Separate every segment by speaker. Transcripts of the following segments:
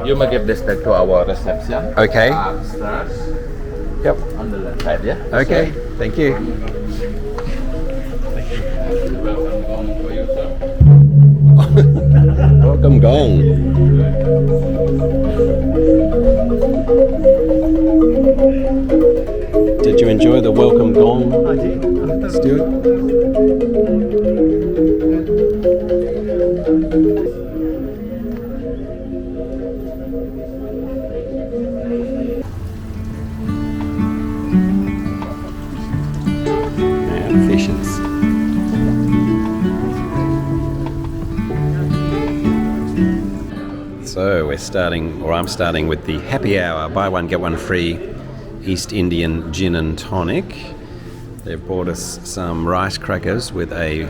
Speaker 1: You may give this back to our reception.
Speaker 2: Okay.
Speaker 1: Upstairs.
Speaker 2: Yep.
Speaker 1: On the left side, yeah?
Speaker 2: Okay, thank you.
Speaker 1: Welcome home for you, sir.
Speaker 2: Welcome gong. Did you enjoy the welcome gong?
Speaker 3: I did.
Speaker 2: Stuart? And fishes. So we're starting, or I'm starting with the happy hour, buy one get one free East Indian gin and tonic. They've brought us some rice crackers with a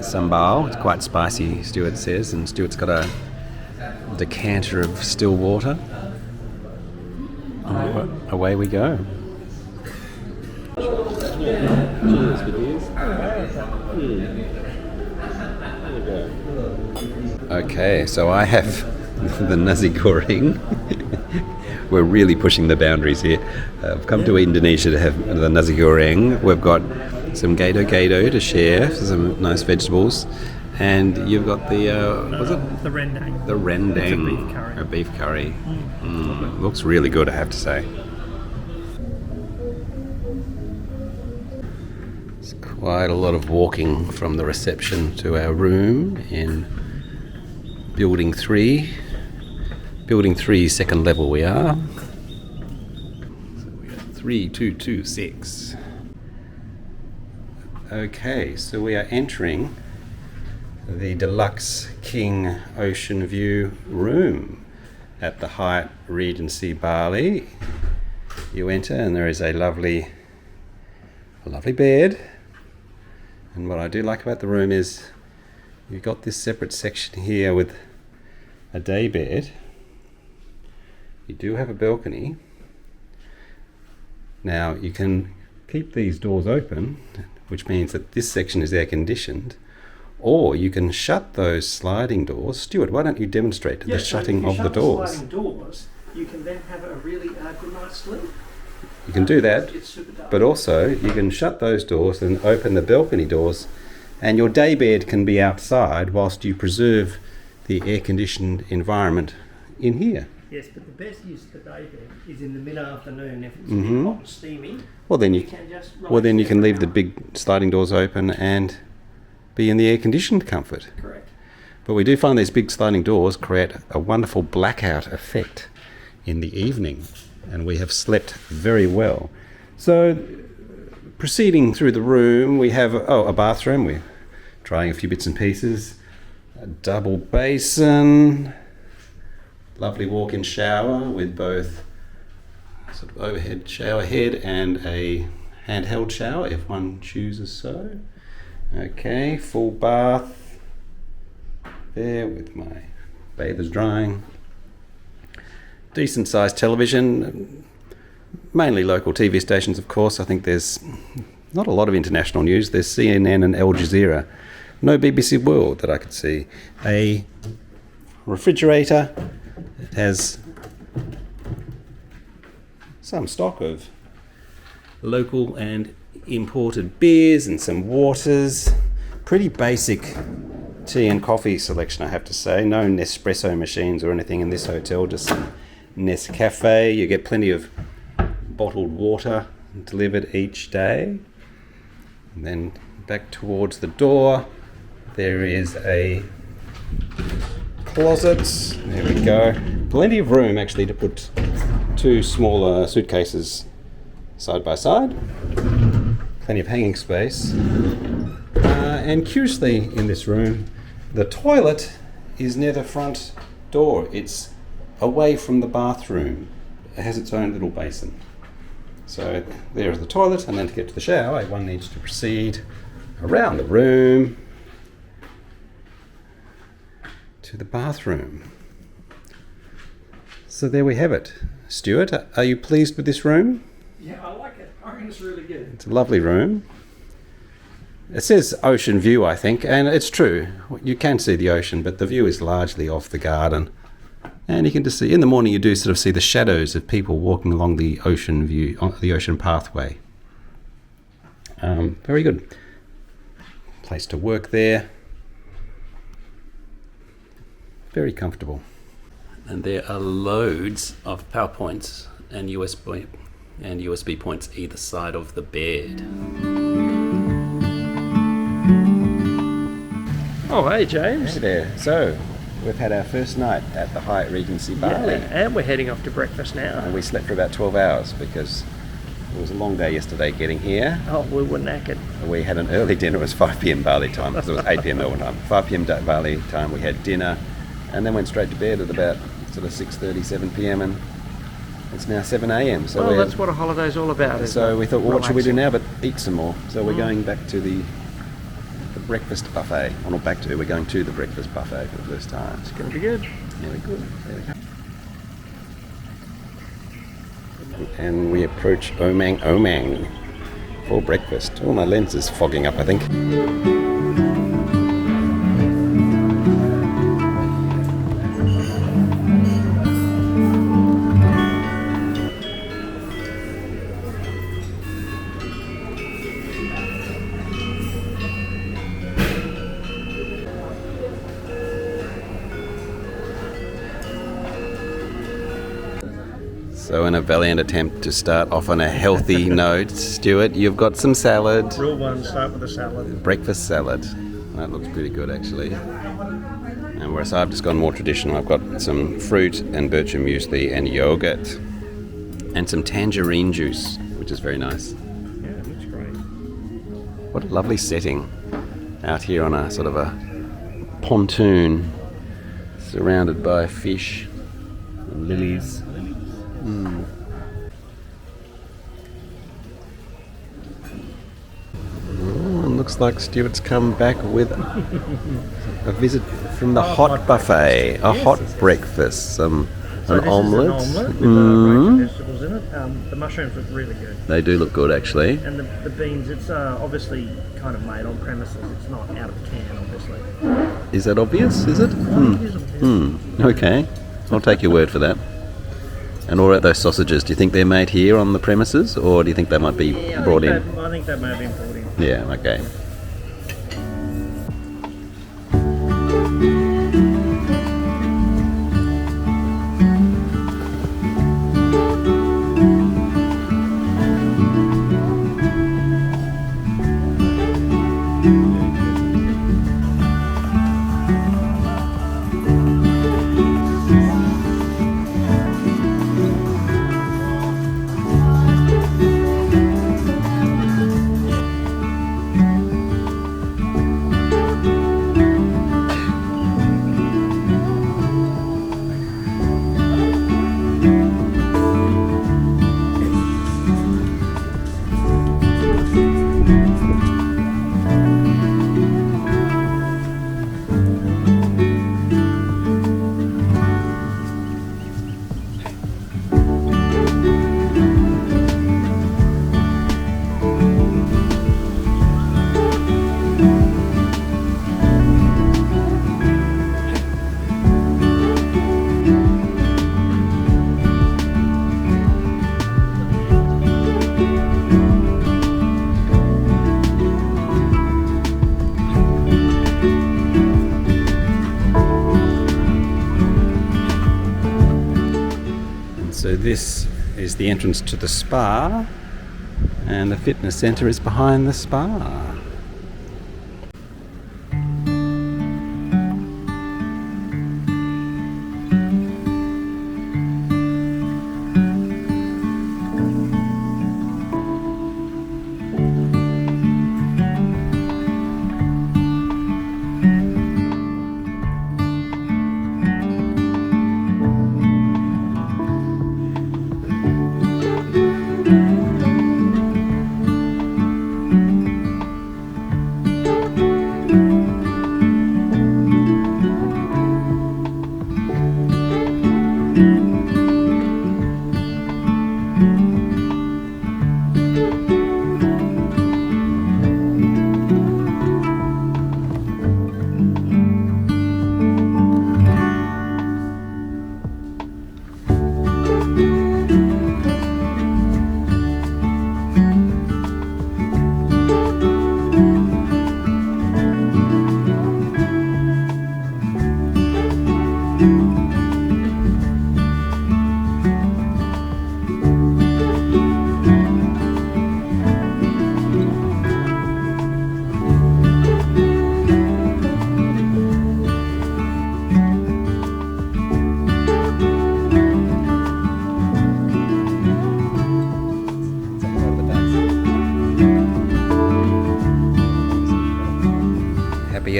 Speaker 2: sambal. It's quite spicy, Stuart says, and Stuart's got a decanter of still water. Away we go. Cheers, good news. Okay, so I have the nasi goreng. We're really pushing the boundaries here. I've come to Indonesia to have the nasi goreng. We've got some gato to share, some nice vegetables, and you've got the what's it?
Speaker 3: The rendang.
Speaker 2: The rendang.
Speaker 3: It's a beef curry.
Speaker 2: A beef curry. Looks really good, I have to say. It's quite a lot of walking from the reception to our room in Building 3. Building 3, second level we are. So we are 3226. Okay, so we are entering the Deluxe King Ocean View room at the Hyatt Regency Bali. You enter and there is a lovely bed. And what I do like about the room is you've got this separate section here with a day bed. You do have a balcony. Now you can keep these doors open, which means that this section is air conditioned, or you can shut those sliding doors. Stuart, why don't you demonstrate the shutting of the doors?
Speaker 3: Sliding doors, you can then have a really good night's sleep.
Speaker 2: You can do that,
Speaker 3: It's super dark.
Speaker 2: but also you can shut those doors and open the balcony doors, and your day bed can be outside whilst you preserve the air conditioned environment in here.
Speaker 3: Yes, but the best use of the day bed is in the mid-afternoon if it's a bit hot and steamy.
Speaker 2: Well, then you
Speaker 3: can just
Speaker 2: you can leave the big sliding doors open and be in the air conditioned comfort.
Speaker 3: Correct.
Speaker 2: But we do find these big sliding doors create a wonderful blackout effect in the evening, and we have slept very well. So, proceeding through the room, we have a bathroom. We're trying a few bits and pieces. A double basin. Lovely walk-in shower with both sort of overhead shower head and a handheld shower if one chooses so. Okay, full bath there with my bathers drying. Decent sized television, mainly local TV stations of course. I think there's not a lot of international news. There's CNN and Al Jazeera. No BBC World that I could see. A refrigerator. It has some stock of local and imported beers and some waters. Pretty basic tea and coffee selection, I have to say. No Nespresso machines or anything in this hotel, just some Nescafe. You get plenty of bottled water delivered each day. And then back towards the door, there is a closet. There we go. Plenty of room actually to put two smaller suitcases side by side. Plenty of hanging space. And curiously in this room, the toilet is near the front door. It's away from the bathroom. It has its own little basin. So there is the toilet, and then to get to the shower, one needs to proceed around the room to the bathroom. So there we have it. Stuart, are you pleased with this room?
Speaker 3: Yeah, I like it. I think it's really good.
Speaker 2: It's a lovely room. It says ocean view, I think, and it's true. You can see the ocean, but the view is largely off the garden. And you can just see, in the morning you do sort of see the shadows of people walking along the ocean view, on the ocean pathway. Very good. Place to work there. Very comfortable. And there are loads of power points and USB points either side of the bed.
Speaker 3: Oh, hey, James.
Speaker 2: Hey there. So, we've had our first night at the Hyatt Regency Bali.
Speaker 3: Yeah, and we're heading off to breakfast now.
Speaker 2: And we slept for about 12 hours because it was a long day yesterday getting here.
Speaker 3: Oh, we were knackered.
Speaker 2: We had an early dinner. It was 5 p.m. Bali time because it was 8 p.m. Melbourne time. 5 p.m. Bali time. We had dinner and then went straight to bed at about sort of 6:30, 7 p.m. and it's now 7 a.m. So
Speaker 3: well, that's what a holiday's all about.
Speaker 2: So we thought, well, what should we do
Speaker 3: relaxing.
Speaker 2: now but eat some more? So we're going back to the breakfast buffet. Well, not back to, we're going to the breakfast buffet for the first time.
Speaker 3: It's going to be good.
Speaker 2: Very good. There we go. And we approach Omang for breakfast. Oh, my lens is fogging up, I think. So in a valiant attempt to start off on a healthy note, Stuart, you've got some salad.
Speaker 3: Rule one, start with a salad.
Speaker 2: Breakfast salad. That looks pretty good, actually. And whereas I've just gone more traditional, I've got some fruit and bircher muesli and yogurt and some tangerine juice, which is very nice.
Speaker 3: Yeah, it looks great.
Speaker 2: What a lovely setting out here on a sort of a pontoon surrounded by fish and lilies. Looks like Stuart's come back with a visit from the hot buffet, a hot breakfast, an omelette.
Speaker 3: This is an omelette with a range of vegetables in it. The mushrooms look really good.
Speaker 2: They do look good, actually.
Speaker 3: And the beans, it's obviously kind of made on premises. It's not out of the can, obviously.
Speaker 2: Is that obvious, is it?
Speaker 3: It is obvious.
Speaker 2: Okay, I'll take your word for that. And all right, those sausages, do you think they're made here on the premises, or do you think they might be brought in?
Speaker 3: I think that may have been brought in.
Speaker 2: Yeah, okay. So this is the entrance to the spa, and the fitness centre is behind the spa.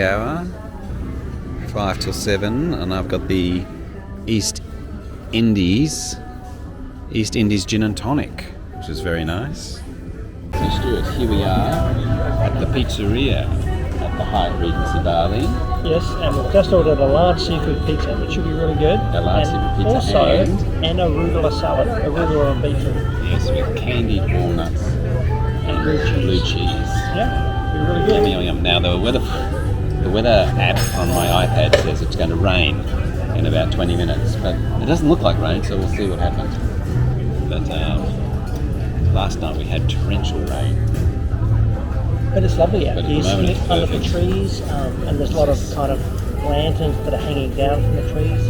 Speaker 2: hour, 5 till 7, and I've got the East Indies Gin and Tonic, which is very nice. So Stuart, here we are at the Pizzaria at the Hyatt Regency Bali.
Speaker 3: Yes, and we've just ordered a large seafood pizza, which should be really good.
Speaker 2: A large seafood pizza
Speaker 3: also,
Speaker 2: and
Speaker 3: arugula salad, arugula and beetroot.
Speaker 2: yes, with candied walnuts and blue cheese.
Speaker 3: Yeah, it'll be really good.
Speaker 2: Yummy, yummy, yum. Now the weather app on my iPad says it's going to rain in about 20 minutes, but it doesn't look like rain, so we'll see what happens. But last night we had torrential rain.
Speaker 3: But it's lovely out
Speaker 2: But at
Speaker 3: here,
Speaker 2: the moment it's
Speaker 3: under the
Speaker 2: perfect.
Speaker 3: trees, and there's a lot of kind of lanterns that are hanging down from the trees.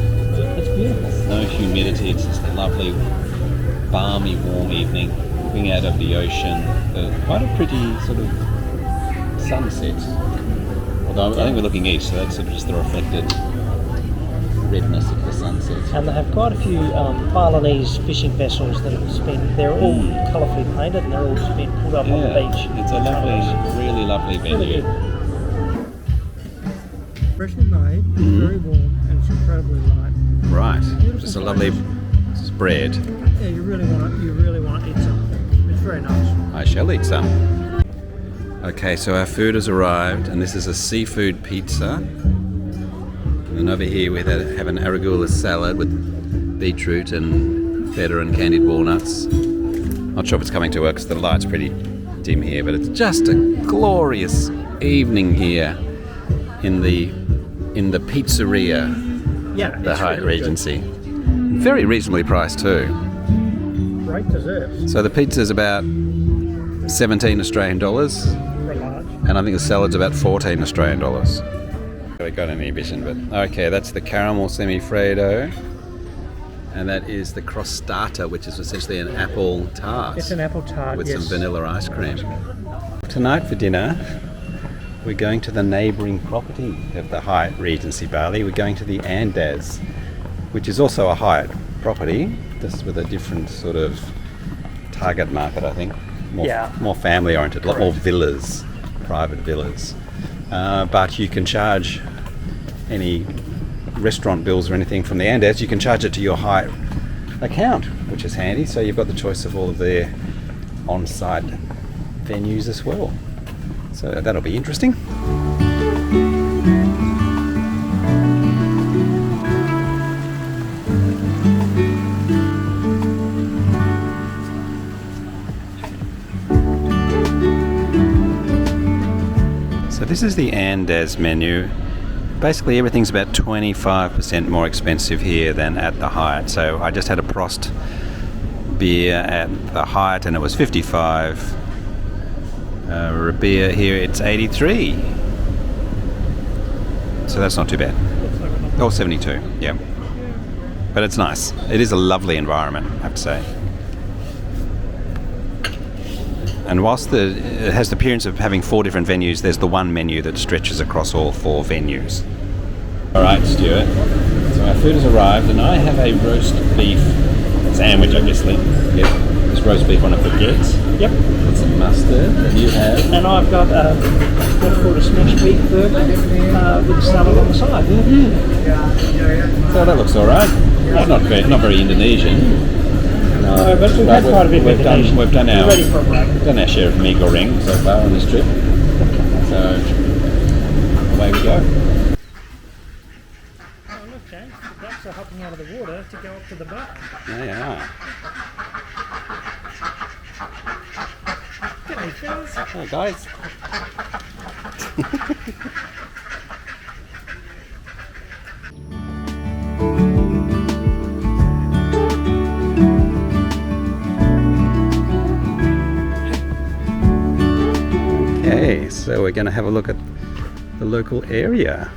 Speaker 3: It's beautiful.
Speaker 2: No humidity, it's just a lovely, balmy, warm evening. Looking out of the ocean, quite a pretty sort of sunset. Although I think we're looking east, so that's sort of just the reflected redness of the sunset.
Speaker 3: And they have quite a few Balinese fishing vessels that have just been, they're all colourfully painted and they're all just been put up on the beach.
Speaker 2: It's a lovely, really lovely venue.
Speaker 3: Freshly made, it's very warm and it's incredibly light.
Speaker 2: Right,
Speaker 3: Beautiful
Speaker 2: just a
Speaker 3: place.
Speaker 2: lovely spread.
Speaker 3: Yeah, you really want to eat something. It's very nice.
Speaker 2: I shall eat some. Okay, so our food has arrived, and this is a seafood pizza. And over here we have an arugula salad with beetroot and feta and candied walnuts. Not sure if it's coming to work because the light's pretty dim here, but it's just a glorious evening here in the Pizzaria,
Speaker 3: Yeah,
Speaker 2: the
Speaker 3: it's
Speaker 2: Hyatt
Speaker 3: really good.
Speaker 2: Regency. Very reasonably priced too.
Speaker 3: Great desserts.
Speaker 2: So the pizza's about 17 Australian dollars,
Speaker 3: For large.
Speaker 2: and I think the salad's about 14 Australian dollars. We got any ambition, but okay, that's the caramel semi-freddo, and that is the crostata, which is essentially an apple tart.
Speaker 3: It's an apple tart,
Speaker 2: with
Speaker 3: yes.
Speaker 2: some vanilla ice cream. Tonight for dinner, we're going to the neighbouring property of the Hyatt Regency Bali. We're going to the Andaz, which is also a Hyatt property, just with a different sort of target market, I think. More family oriented, a lot more villas, private villas. But you can charge any restaurant bills or anything from the Andaz, you can charge it to your Hyatt account, which is handy. So you've got the choice of all of their on-site venues as well. So that'll be interesting. So this is the Andaz menu. Basically everything's about 25% more expensive here than at the Hyatt. So I just had a Prost beer at the Hyatt and it was 55. A beer here it's 83. So that's not too bad. Oh, 72, yeah. But it's nice. It is a lovely environment, I have to say. And whilst it has the appearance of having 4 different venues, there's the one menu that stretches across all 4 venues. All right, Stuart. So our food has arrived, and I have a roast beef sandwich, obviously. Yep. This roast beef on a baguette.
Speaker 3: Yep.
Speaker 2: With some mustard. And you have?
Speaker 3: And I've got what's called a smashed beef burger with salad on the side.
Speaker 2: So that looks all right. It's not very Indonesian.
Speaker 3: No, but we've had quite a bit of Indonesian.
Speaker 2: We've done
Speaker 3: We're ready for a break.
Speaker 2: our share of mee goreng so far on this trip. So away we go.
Speaker 3: Oh, look, James, the ducks are hopping out of the water to go up to the bar.
Speaker 2: They are.
Speaker 3: G'day, fellas.
Speaker 2: Hey guys. Okay, so we're going to have a look at the local area.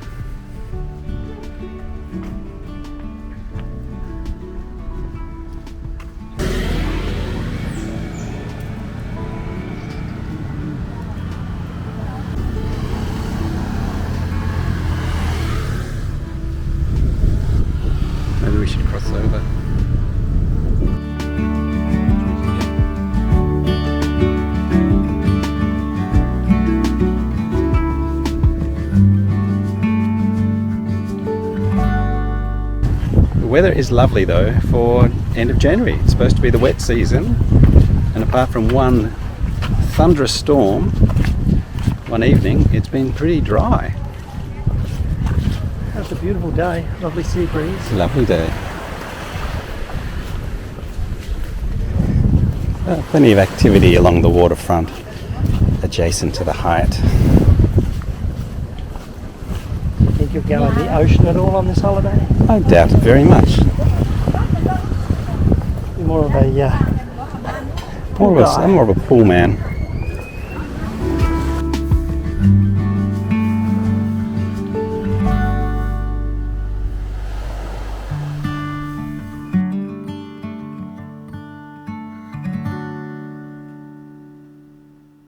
Speaker 2: Maybe we should cross over. weather is lovely though for end of January. It's supposed to be the wet season, and apart from one thunderous storm one evening, it's been pretty dry.
Speaker 3: That's a beautiful day. Lovely sea breeze.
Speaker 2: Lovely day. Plenty of activity along the waterfront adjacent to the Hyatt.
Speaker 3: Think you'll go in the ocean at all on this holiday?
Speaker 2: I doubt it very much.
Speaker 3: You're more of a
Speaker 2: I'm more of a pool man.